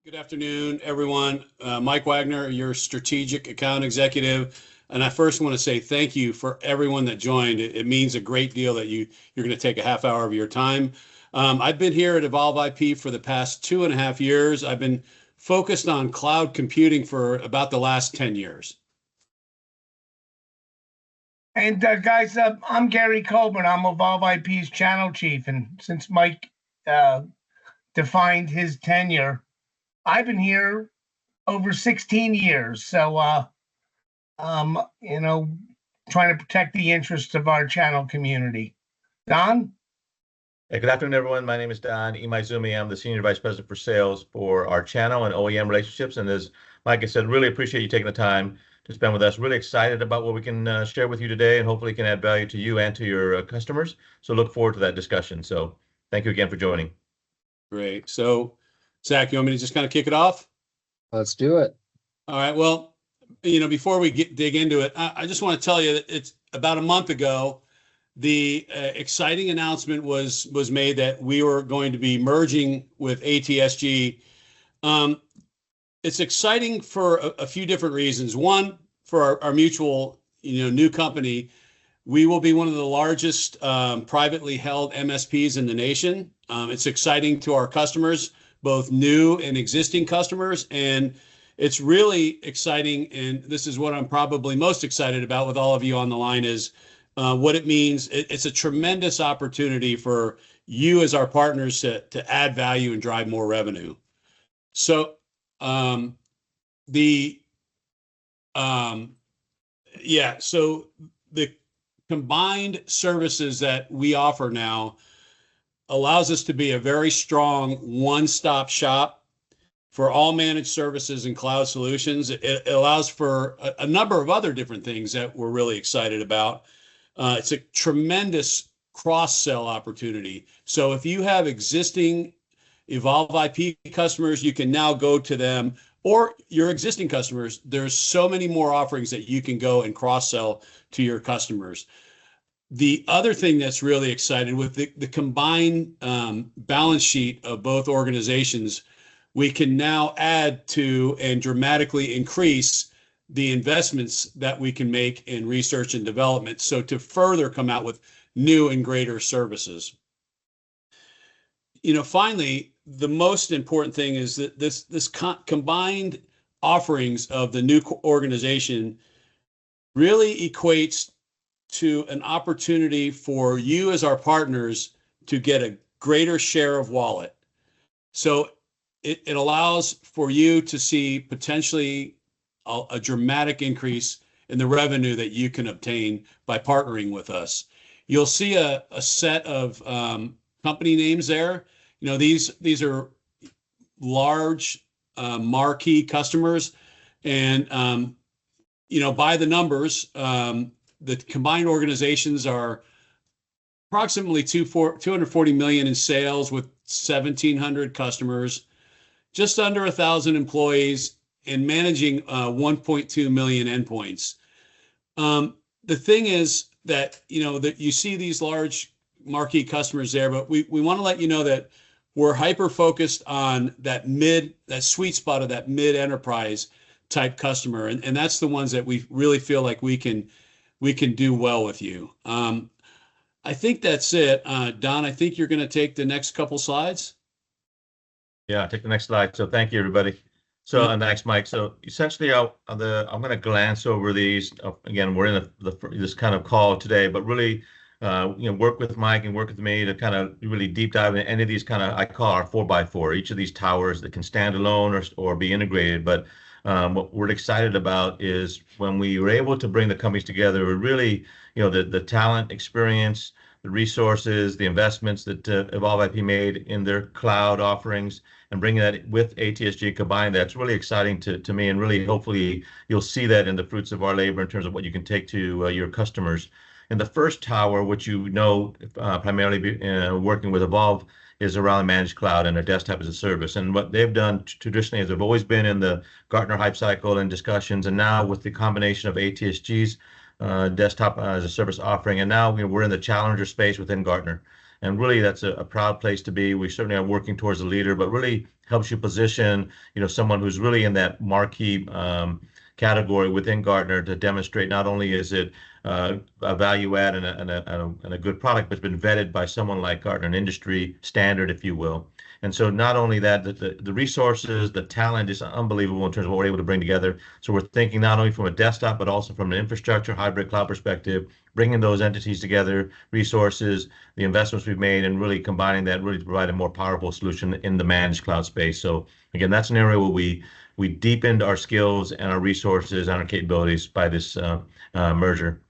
Good afternoon, everyone. Mike Wagner, your strategic account executive. And I first want to say thank you for everyone that joined. It means a great deal that you're going to take a half hour of your time. I've been here at Evolve IP for the past 2.5 years. I've been focused on cloud computing for about the last 10 years. And guys, I'm Gary Coleman. I'm Evolve IP's channel chief. And since Mike defined his tenure, I've been here over 16 years. So, trying to protect the interests of our channel community. Don? Hey, good afternoon, everyone. My name is Don Imaizumi. I'm the Senior Vice President for Sales for our channel and OEM relationships. And as Mike has said, really appreciate you taking the time to spend with us. Really excited about what we can share with you today, and hopefully can add value to you and to your customers. So look forward to that discussion. So thank you again for joining. Great. So, Zach, you want me to just kind of kick it off? Let's do it. All right. Well, before we dig into it, I just want to tell you that it's about a month ago, the exciting announcement was made that we were going to be merging with ATSG. It's exciting for a few different reasons. One, for our mutual, new company, we will be one of the largest privately held MSPs in the nation. It's exciting to our customers, both new and existing customers, and it's really exciting. And this is what I'm probably most excited about with all of you on the line is what it means. It's a tremendous opportunity for you as our partners to add value and drive more revenue. So so the combined services that we offer now allows us to be a very strong one-stop shop for all managed services and cloud solutions. It allows for a number of other different things that we're really excited about. It's a tremendous cross-sell opportunity. So if you have existing Evolve IP customers, you can now go to them, or your existing customers. There's so many more offerings that you can go and cross-sell to your customers. The other thing that's really exciting with the combined balance sheet of both organizations, we can now add to and dramatically increase the investments that we can make in research and development. So to further come out with new and greater services. Finally, the most important thing is that this combined offerings of the new organization really equates to an opportunity for you as our partners to get a greater share of wallet. So it allows for you to see potentially a dramatic increase in the revenue that you can obtain by partnering with us. You'll see a set of company names there. These are large marquee customers, and by the numbers, the combined organizations are approximately 240 million in sales with 1,700 customers, just under 1,000 employees, and managing 1.2 million endpoints. The thing is that that you see these large marquee customers there, but we want to let you know that we're hyper focused on that sweet spot of that mid enterprise type customer, and that's the ones that we really feel like we can do well with you. I think that's it. Don, I think you're going to take the next couple slides. Yeah, take the next slide. So thank you, everybody. So thanks, Mike. So essentially, I'm going to glance over these. Again, we're in this kind of call today, but really, work with Mike and work with me to kind of really deep dive into any of these kind of, I call our 4x4, each of these towers that can stand alone or be integrated. But what we're excited about is when we were able to bring the companies together, we're really, the talent, experience, the resources, the investments that Evolve IP made in their cloud offerings, and bringing that with ATSG combined, that's really exciting to me, and really hopefully you'll see that in the fruits of our labor in terms of what you can take to your customers. And the first tower, which primarily working with Evolve, is around managed cloud and a desktop as a service. And what they've done traditionally is they've always been in the Gartner hype cycle and discussions, and now with the combination of ATSG's desktop as a service offering, and now we're in the challenger space within Gartner. And really, that's a proud place to be. We certainly are working towards a leader, but really helps you position, someone who's really in that marquee category within Gartner to demonstrate not only is it a value add and a good product, but it's been vetted by someone like Gartner, an industry standard, if you will. And so not only that, the resources, the talent is unbelievable in terms of what we're able to bring together. So we're thinking not only from a desktop, but also from an infrastructure, hybrid cloud perspective, bringing those entities together, resources, the investments we've made, and really combining that really to provide a more powerful solution in the managed cloud space. So again, that's an area where we deepened our skills and our resources and our capabilities by this merger.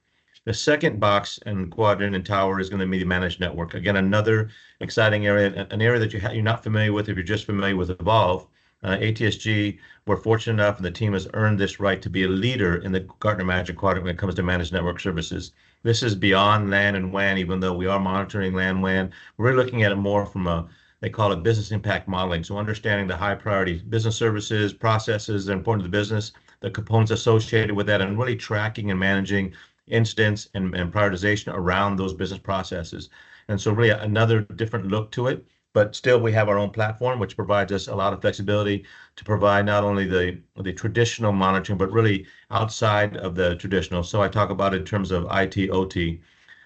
The second box and quadrant and tower is going to be the managed network. Again, another exciting area, an area that you're not familiar with if you're just familiar with Evolve. ATSG, we're fortunate enough, and the team has earned this right to be a leader in the Gartner Magic Quadrant when it comes to managed network services. This is beyond LAN and WAN, even though we are monitoring LAN, WAN. We're looking at it more from they call it business impact modeling. So understanding the high priority business services, processes that are important to the business, the components associated with that, and really tracking and managing incidents and prioritization around those business processes. And so really another different look to it, but still we have our own platform, which provides us a lot of flexibility to provide not only the traditional monitoring, but really outside of the traditional. So I talk about it in terms of IT, OT,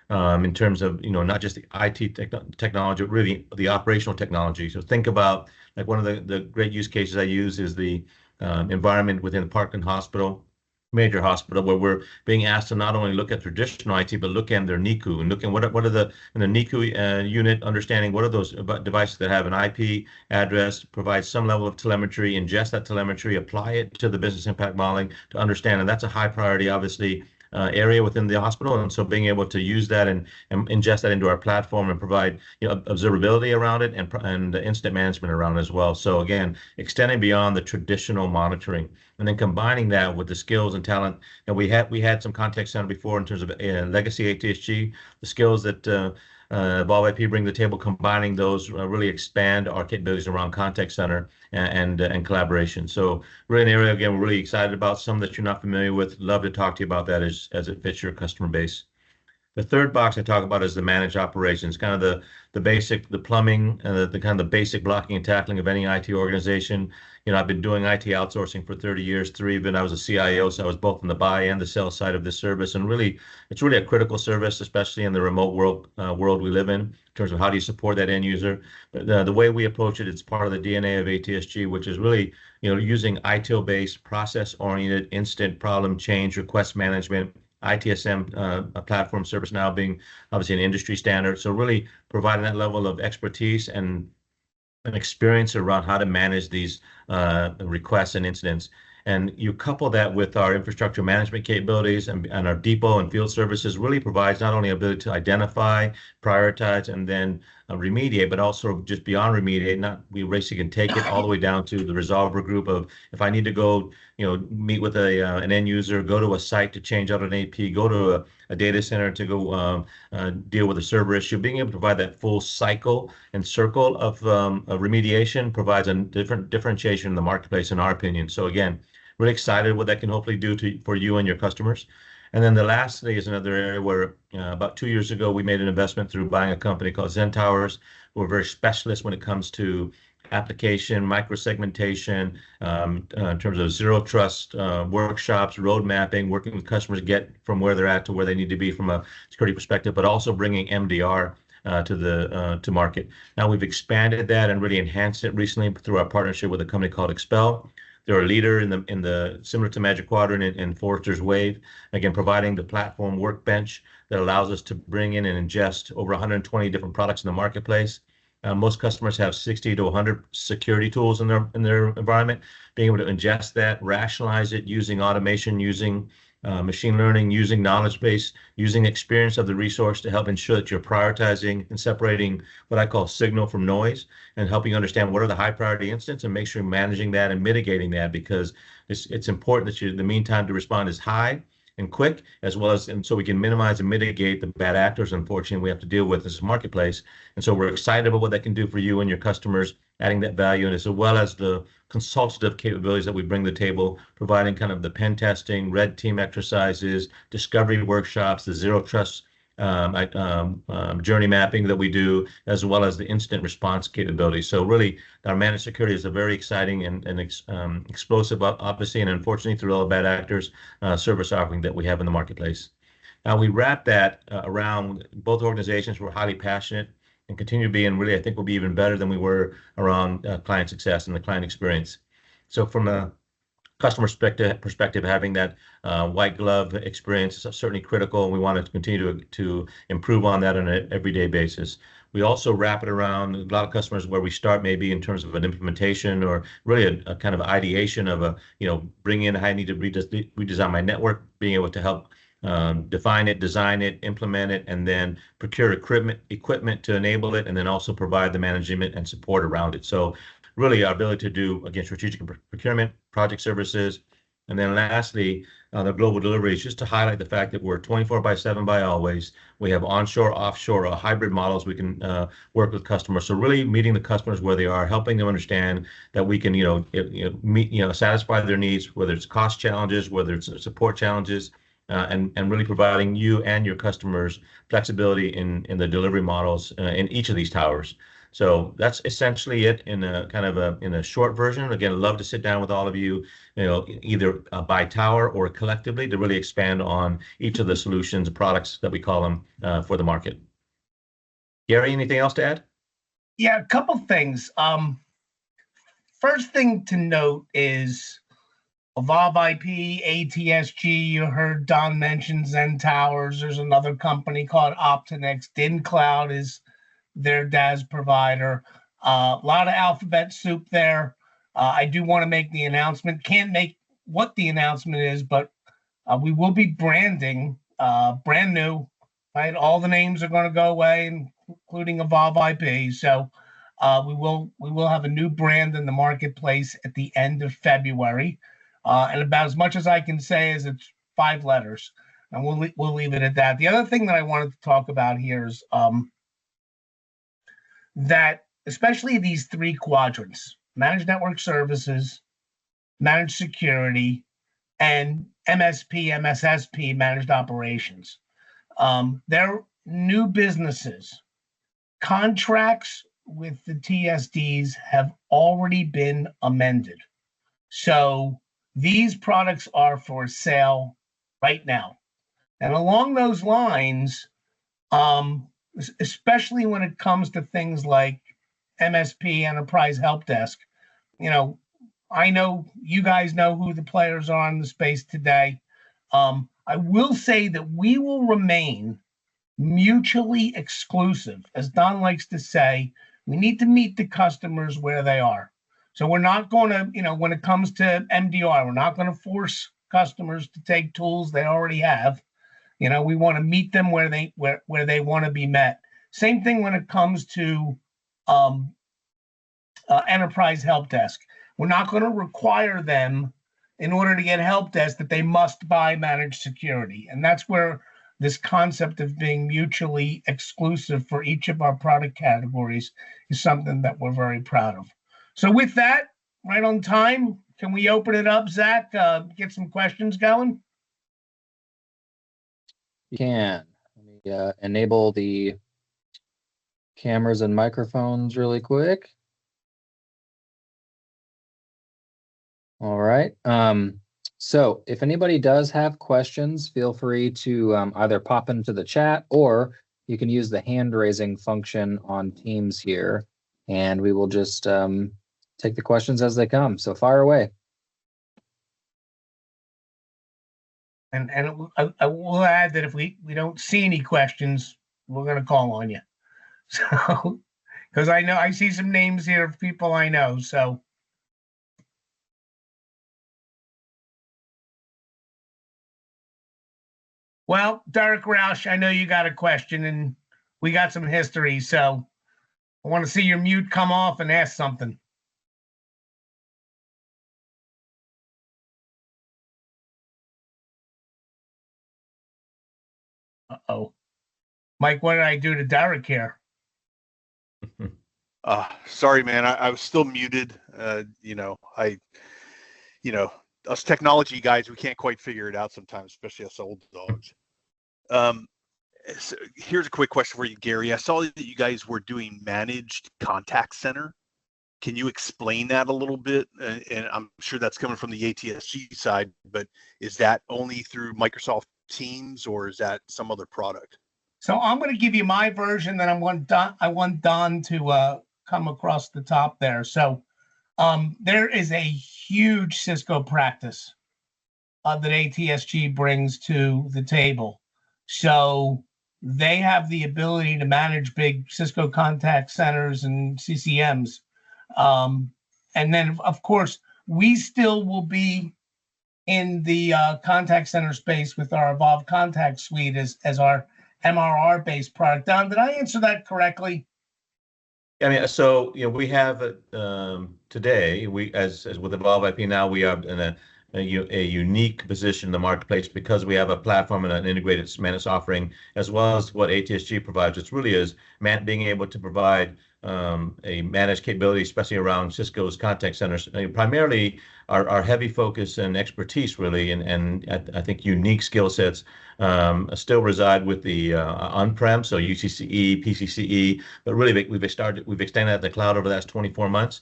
in terms of, not just the IT technology, but really the operational technology. So think about, like, one of the great use cases I use is the environment within the Parkland Hospital, major hospital, where we're being asked to not only look at traditional IT, but look at their NICU and look at what are in the NICU unit, understanding what are those devices that have an IP address, provide some level of telemetry, ingest that telemetry, apply it to the business impact modeling to understand. And that's a high priority, obviously, area within the hospital. And so being able to use that and ingest that into our platform and provide observability around it and incident management around it as well. So again, extending beyond the traditional monitoring and then combining that with the skills and talent. And we had some contact center before in terms of legacy ATSG, the skills that Evolve IP bring to the table, combining those really expand our capabilities around contact center and collaboration. So really an area, again, we're really excited about. Some that you're not familiar with, love to talk to you about that as it fits your customer base. The third box I talk about is the managed operations, kind of the basic, the plumbing, the kind of the basic blocking and tackling of any IT organization. I've been doing IT outsourcing for 30 years, even I was a CIO, so I was both on the buy and the sell side of this service. And really, it's really a critical service, especially in the remote world we live in terms of how do you support that end user. But the way we approach it, it's part of the DNA of ATSG, which is really, using ITIL-based, process-oriented, instant problem change, request management, ITSM platform service now being obviously an industry standard. So really providing that level of expertise and an experience around how to manage these requests and incidents. And you couple that with our infrastructure management capabilities and our depot and field services really provides not only ability to identify, prioritize, and then remediate, but also just beyond remediate, we basically can take it all the way down to the resolver group of, if I need to go, meet with an end user, go to a site to change out an AP, go to a data center to go deal with a server issue, being able to provide that full cycle and circle of remediation provides a differentiation in the marketplace, in our opinion. So again, really excited what that can hopefully do for you and your customers. And then the last thing is another area where about 2 years ago, we made an investment through buying a company called Zen Towers. We're very specialist when it comes to application, microsegmentation, in terms of zero trust workshops, road mapping, working with customers to get from where they're at to where they need to be from a security perspective, but also bringing MDR to market. Now we've expanded that and really enhanced it recently through our partnership with a company called Expel. They're a leader in the similar to Magic Quadrant in Forrester's Wave, again providing the platform workbench that allows us to bring in and ingest over 120 different products in the marketplace. Most customers have 60 to 100 security tools in their environment. Being able to ingest that, rationalize it using automation, using machine learning, using knowledge base, using experience of the resource to help ensure that you're prioritizing and separating what I call signal from noise and helping you understand what are the high priority incidents and make sure you're managing that and mitigating that, because it's important that the mean time to respond is high and quick, as well as, and so we can minimize and mitigate the bad actors, unfortunately, we have to deal with this marketplace. And so we're excited about what that can do for you and your customers, adding that value, and as well as the consultative capabilities that we bring to the table, providing kind of the pen testing, red team exercises, discovery workshops, the zero trust journey mapping that we do, as well as the instant response capability. So really, our managed security is a very exciting and explosive, obviously, and unfortunately, through all the bad actors, service offering that we have in the marketplace. Now we wrap that around both organizations. We're highly passionate and continue to be, and really, I think we'll be even better than we were around client success and the client experience. So from a customer perspective, having that white glove experience is certainly critical, and we want to continue to improve on that on an everyday basis. We also wrap it around a lot of customers where we start maybe in terms of an implementation or really a kind of ideation of bring in how I need to redesign my network, being able to help define it, design it, implement it, and then procure equipment to enable it, and then also provide the management and support around it. So really our ability to do, again, strategic procurement, project services, and then lastly, the global delivery is just to highlight the fact that we're 24/7 by always. We have onshore, offshore, hybrid models. We can work with customers. So really meeting the customers where they are, helping them understand that we can, meet, satisfy their needs, whether it's cost challenges, whether it's support challenges, and really providing you and your customers flexibility in the delivery models in each of these towers. So that's essentially it in a short version. Again, I'd love to sit down with all of you, either by tower or collectively, to really expand on each of the solutions, products that we call them for the market. Gary, anything else to add? Yeah, a couple things. First thing to note is Evolve IP, ATSG. You heard Don mention Zen Towers. There's another company called Optinex. DinCloud is their DAS provider. A lot of alphabet soup there. I do want to make the announcement. Can't make what the announcement is, but we will be branding brand new. Right, all the names are going to go away, including Evolve IP. So we will have a new brand in the marketplace at the end of February, and about as much as I can say is it's 5 letters, and we'll leave it at that. The other thing that I wanted to talk about here is that especially these 3 quadrants: managed network services, managed security, and MSP, MSSP, managed operations. They're new businesses. Contracts with the TSDs have already been amended. So these products are for sale right now. And along those lines, especially when it comes to things like MSP, Enterprise Help Desk, I know you guys know who the players are in the space today. I will say that we will remain mutually exclusive. As Don likes to say, we need to meet the customers where they are. So we're not going to, when it comes to MDR, we're not going to force customers to take tools they already have. We want to meet them where they want to be met. Same thing when it comes to Enterprise Help Desk. We're not going to require them, in order to get help desk, that they must buy managed security. And that's where this concept of being mutually exclusive for each of our product categories is something that we're very proud of. So with that, right on time, can we open it up, Zach? Get some questions going? You can. Let me enable the cameras and microphones really quick. All right. So if anybody does have questions, feel free to either pop into the chat, or you can use the hand raising function on Teams here, and we will just take the questions as they come. So fire away. And I will add that if we don't see any questions, we're going to call on you. So, because I see some names here of people I know. So, well, Derek Roush, I know you got a question, and we got some history. So, I want to see your mute come off and ask something. Uh-oh. Mike, what did I do to Derek here? Sorry, man. I was still muted. Us technology guys, we can't quite figure it out sometimes, especially us old dogs. So here's a quick question for you, Gary. I saw that you guys were doing managed contact center. Can you explain that a little bit? And I'm sure that's coming from the ATSG side, but is that only through Microsoft Teams or is that some other product? So I'm going to give you my version, then I want Don to come across the top there. So there is a huge Cisco practice that ATSG brings to the table. So they have the ability to manage big Cisco contact centers and CCMs. And then, of course, we still will be in the contact center space with our Evolve Contact Suite as our MRR-based product. Don, did I answer that correctly? I mean, so we have today. We as with Evolve IP now, we are in a unique position in the marketplace because we have a platform and an integrated managed offering, as well as what ATSG provides. It really is being able to provide a managed capability, especially around Cisco's contact centers. Primarily, our heavy focus and expertise really, and I think unique skill sets still reside with the on-prem, so UCCE, PCCE, but really we've extended that to the cloud over the last 24 months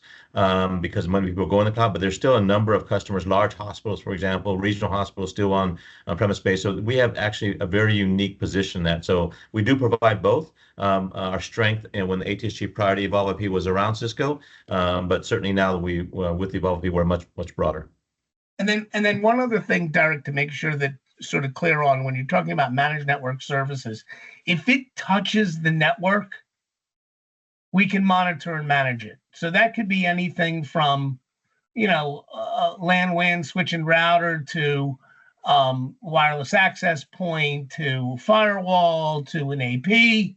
because many people go in the cloud, but there's still a number of customers, large hospitals, for example, regional hospitals still on premise space. So we have actually a very unique position in that. So we do provide both. Our strength and when the ATSG priority Evolve IP was around Cisco, but certainly now that we with the Evolve IP we're much broader. And then one other thing, Derek, to make sure that sort of clear on when you're talking about managed network services, if it touches the network, we can monitor and manage it. So that could be anything from, LAN, WAN, switch and router to wireless access point to firewall to an AP.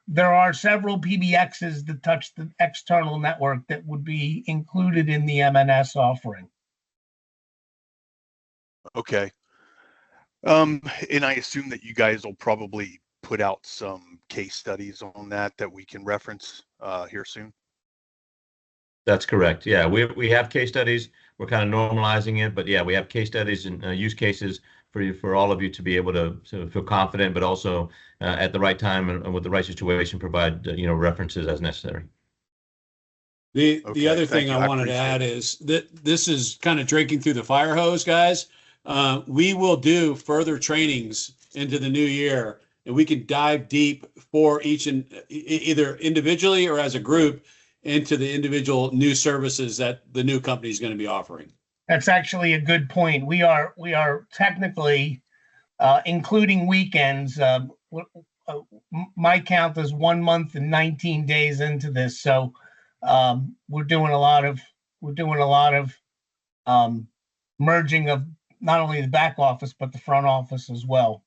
There are several PBXs that touch the external network that would be included in the MNS offering. Okay. And I assume that you guys will probably put out some case studies on that we can reference here soon. That's correct. Yeah, we have case studies. We're kind of normalizing it, but yeah, we have case studies and use cases for all of you to be able to feel confident, but also at the right time and with the right situation, provide references as necessary. The Okay, other thank thing you. I I wanted to appreciate add it. is that this is kind of drinking through the fire hose, guys. We will do further trainings into the new year, and we can dive deep for each and either individually or as a group into the individual new services that the new company is going to be offering. That's actually a good point. We are technically, including weekends, my count is 1 month and 19 days into this. So we're doing a lot of merging of not only the back office but the front office as well.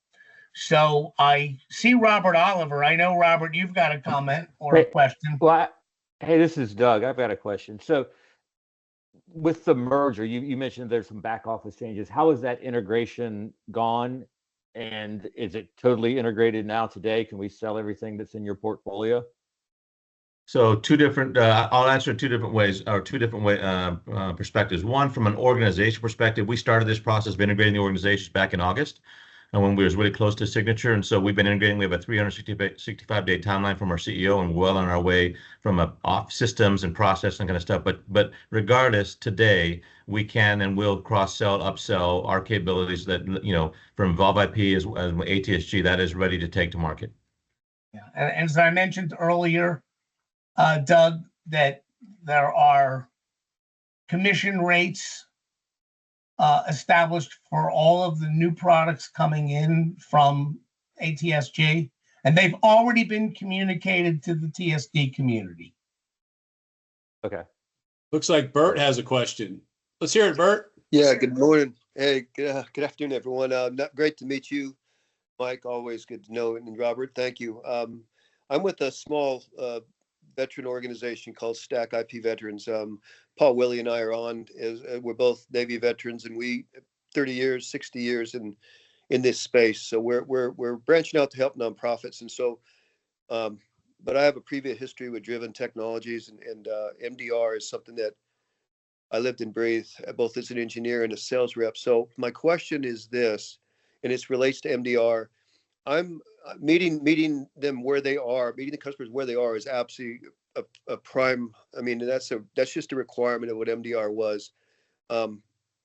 So I see Robert Oliver. I know, Robert, you've got a comment or a question. Well, hey, this is Doug. I've got a question. So with the merger, you mentioned there's some back office changes. How is that integration gone? And is it totally integrated now today? Can we sell everything that's in your portfolio? So two different, I'll answer two different ways or two different perspectives. One, from an organization perspective, we started this process of integrating the organizations back in August and when we was really close to signature. And so we've been integrating. We have a 365-day timeline from our CEO and well on our way from off systems and process and kind of stuff. But regardless, today we can and will cross-sell, upsell our capabilities that, from Evolve IP as ATSG, that is ready to take to market. Yeah. And as I mentioned earlier, Doug, that there are commission rates established for all of the new products coming in from ATSG, and they've already been communicated to the TSD community. Okay. Looks like Bert has a question. Let's hear it, Bert. Yeah, good morning. Hey, good afternoon, everyone. Great to meet you, Mike. Always good to know, and Robert, thank you. I'm with a small veteran organization called Stack IP Veterans. Paul, Willie, and I are on. We're both Navy veterans, and we 30 years, 60 years in this space. So we're branching out to help nonprofits, and so. But I have a previous history with Driven Technologies, and MDR is something that I lived and breathed both as an engineer and a sales rep. So my question is this: and it relates to MDR. I'm meeting them where they are, meeting the customers where they are is absolutely a prime. I mean, that's just a requirement of what MDR was,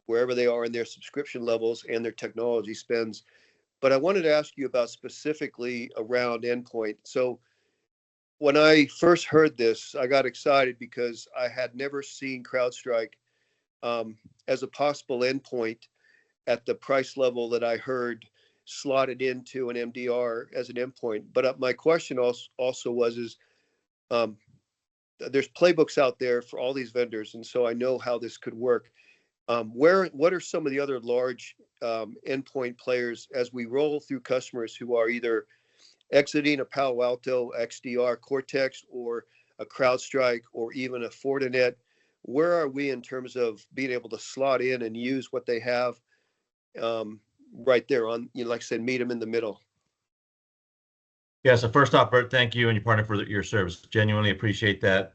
wherever they are in their subscription levels and their technology spends. But I wanted to ask you about specifically around endpoint. So when I first heard this, I got excited because I had never seen CrowdStrike as a possible endpoint at the price level that I heard slotted into an MDR as an endpoint. But my question also was there's playbooks out there for all these vendors, and so I know how this could work. What are some of the other large endpoint players as we roll through customers who are either exiting a Palo Alto XDR Cortex or a CrowdStrike or even a Fortinet? Where are we in terms of being able to slot in and use what they have right there on, like I said, meet them in the middle? Yeah, so first off, Bert, thank you and your partner for your service. Genuinely appreciate that.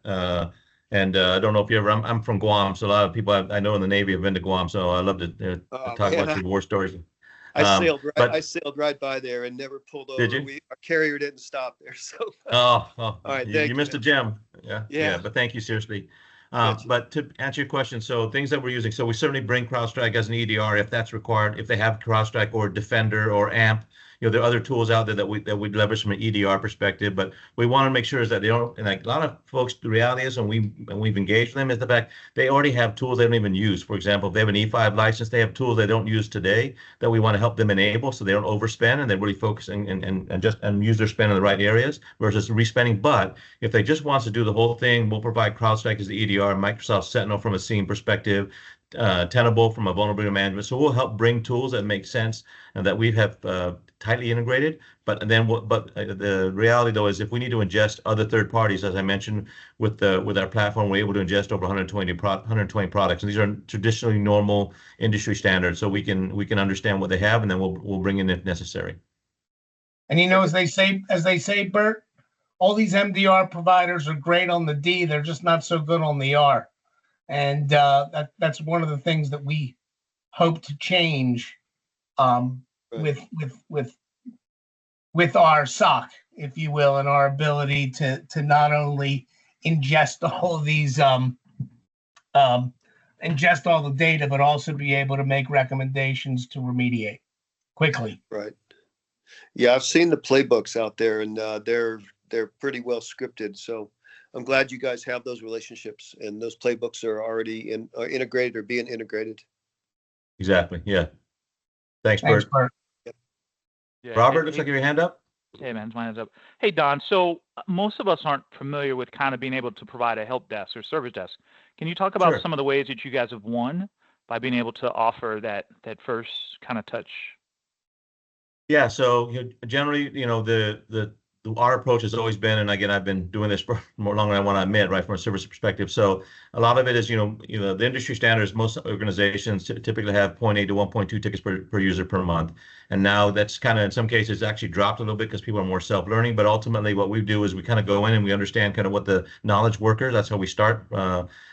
And I don't know if you ever, I'm from Guam, so a lot of people I know in the Navy have been to Guam, so I love to talk about your war stories. I sailed right by there and never pulled over. Did you? Our carrier didn't stop there. So. All right, you missed a gem. Yeah. But thank you, seriously. But to answer your question, so things that we're using, so we certainly bring CrowdStrike as an EDR if that's required, if they have CrowdStrike or Defender or AMP. There are other tools out there that we leverage from an EDR perspective, but we want to make sure is that they don't. And like a lot of folks, the reality is, and we've engaged them, is the fact they already have tools they don't even use. For example, if they have an E5 license, they have tools they don't use today that we want to help them enable, so they don't overspend and they really focus and use their spend in the right areas versus respending. But if they just want to do the whole thing, we'll provide CrowdStrike as the EDR, Microsoft Sentinel from a SIEM perspective, Tenable from a vulnerability management. So we'll help bring tools that make sense and that we have tightly integrated. But the reality though is if we need to ingest other third parties, as I mentioned with our platform, we're able to ingest over 120 products, and these are traditionally normal industry standards. So we can understand what they have, and then we'll bring in if necessary. And as they say, Bert, all these MDR providers are great on the D, they're just not so good on the R. And that's one of the things that we hope to change with our SOC, if you will, and our ability to not only ingest all of these ingest all the data, but also be able to make recommendations to remediate quickly. Right. Yeah, I've seen the playbooks out there, and they're pretty well scripted. So I'm glad you guys have those relationships, and those playbooks are already integrated or being integrated. Exactly. Yeah. Thanks, Bert. Yeah, Robert, looks like you have your hand up. Hey, man, my hand's up. Hey, Don. So most of us aren't familiar with kind of being able to provide a help desk or service desk. Can you talk about some of the ways that you guys have won by being able to offer that first kind of touch? Yeah. So generally, our approach has always been, and again, I've been doing this for more longer than I want to admit, right, from a service perspective. So a lot of it is, the industry standards, most organizations typically have 0.8 to 1.2 tickets per user per month. And now that's kind of, in some cases, actually dropped a little bit because people are more self-learning. But ultimately, what we do is we kind of go in and we understand kind of what the knowledge workers, that's how we start,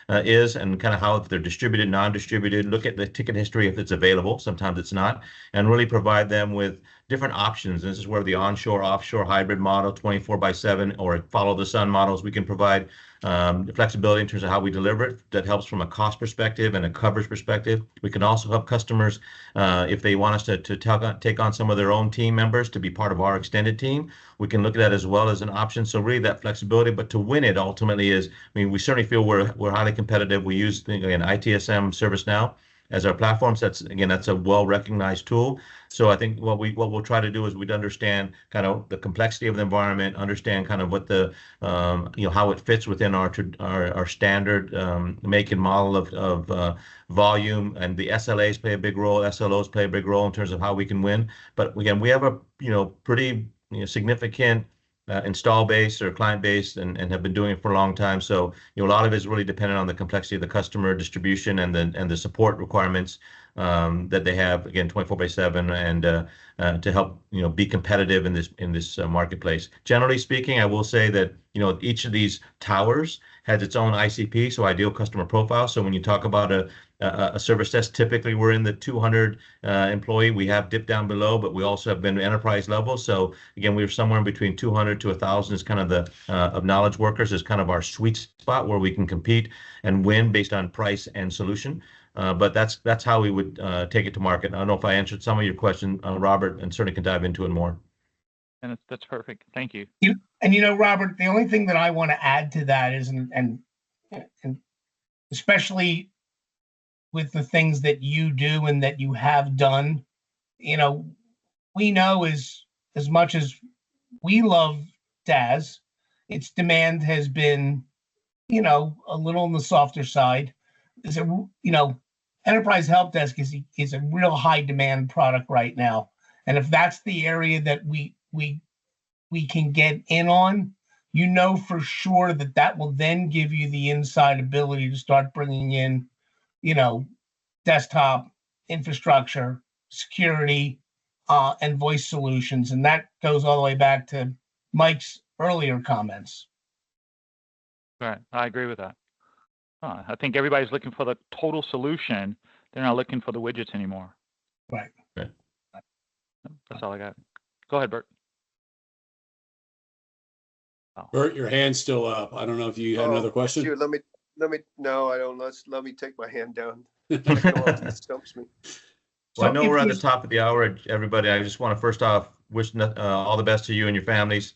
is, and kind of how, if they're distributed, non-distributed, look at the ticket history if it's available. Sometimes it's not, and really provide them with different options. And this is where the onshore, offshore hybrid model, 24/7, or follow the sun models, we can provide flexibility in terms of how we deliver it. That helps from a cost perspective and a coverage perspective. We can also help customers if they want us to take on some of their own team members to be part of our extended team. We can look at that as well as an option. So really that flexibility, but to win it ultimately is, we certainly feel we're highly competitive. We use, again, ITSM ServiceNow as our platforms. That's a well-recognized tool. So I think what we'll try to do is we'd understand kind of the complexity of the environment, understand kind of what the how it fits within our standard make and model of volume, and the SLAs play a big role. SLOs play a big role in terms of how we can win. But again, we have a pretty significant install base or client base, and have been doing it for a long time. So a lot of it is really dependent on the complexity of the customer distribution and the support requirements. that they have, again, 24/7, and to help be competitive in this marketplace. Generally speaking, I will say that each of these towers has its own ICP, so ideal customer profile. So when you talk about a service desk, typically we're in the 200 employee. We have dipped down below, but we also have been enterprise level. So again, we're somewhere in between 200 to 1,000 is kind of the of knowledge workers is kind of our sweet spot where we can compete and win based on price and solution. But that's how we would take it to market. I don't know if I answered some of your question, Robert, and certainly can dive into it more. And that's perfect. Thank you. And Robert, the only thing that I want to add to that is, and especially with the things that you do and that you have done, we know as much as we love DAS, its demand has been, a little on the softer side. Is enterprise help desk is a real high demand product right now. And if that's the area that we can get in on, for sure that will then give you the inside ability to start bringing in, desktop infrastructure, security, and voice solutions. And that goes all the way back to Mike's earlier comments. Right. I agree with that. I think everybody's looking for the total solution. They're not looking for the widgets anymore. Right. That's all I got. Go ahead, Bert. Oh. Bert, your hand's still up. I don't know if you had another question. Shoot, let me. No, I don't. Let me take my hand down. It stumps me. Well, I know we're at the top of the hour, everybody. I just want to first off wish all the best to you and your families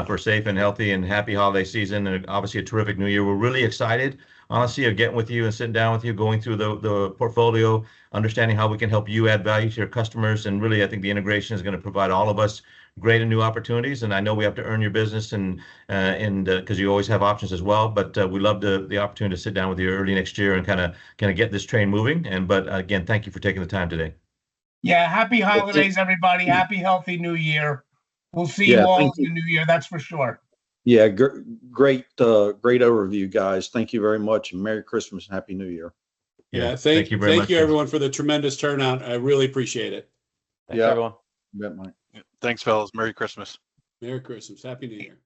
for a safe and healthy and happy holiday season, and obviously a terrific new year. We're really excited, honestly, of getting with you and sitting down with you, going through the portfolio, understanding how we can help you add value to your customers. And really, I think the integration is going to provide all of us great and new opportunities. And I know we have to earn your business and because you always have options as well. But we love the opportunity to sit down with you early next year and kind of get this train moving. But again, thank you for taking the time today. Yeah, happy holidays, everybody. Happy, healthy new year. We'll see you all in the new year, that's for sure. Yeah, great overview, guys. Thank you very much, and Merry Christmas and Happy New Year. Yeah, thank you very much. Thank you, everyone, for the tremendous turnout. I really appreciate it. Thanks, everyone. You bet, Mike. Thanks, fellas. Merry Christmas. Merry Christmas. Happy New Year.